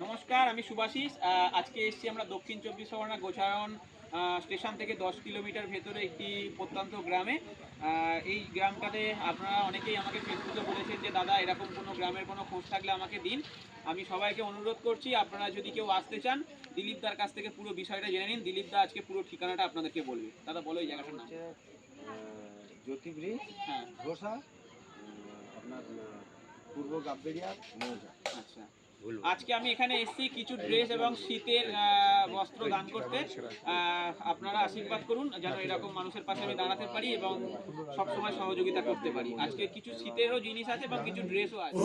নমস্কার, আমি সুভাষিস। আজকে এসেছি আমরা দক্ষিণ চব্বিশ পরগনা গোছায়ন স্টেশন থেকে 10 কিলোমিটার ভেতরে একটি প্রত্যন্ত গ্রামে। এই গ্রামটাতে আপনারা অনেকেই আমাকে ফেসবুকে বলেছেন যে দাদা এরকম কোনো গ্রামের কোনো খোঁজ থাকলে আমাকে দিন। আমি সবাইকে অনুরোধ করছি, আপনারা যদি কেউ আসতে চান দিলীপ দার কাছ থেকে পুরো বিষয়টা জেনে নিন। দিলীপ দা আজকে পুরো ঠিকানাটা আপনাদেরকে বলবে। দাদা বলো এই জায়গাটার নাম। জ্যোতি ব্রিজ, হ্যাঁ, ঘোষা, আপনার পূর্ব গাববেড়িয়া মৌজা। আচ্ছা, আজকে আমি এখানে এসেছি কিছু ড্রেস এবং শীতের বস্ত্র দান করতে। আপনারা আশীর্বাদ করুন যেন এরকম মানুষের পাশে আমি দাঁড়াতে পারি এবং সবসময় সহযোগিতা করতে পারি। আজকে কিছু শীতেরও জিনিস আছে এবং কিছু ড্রেসও আছে।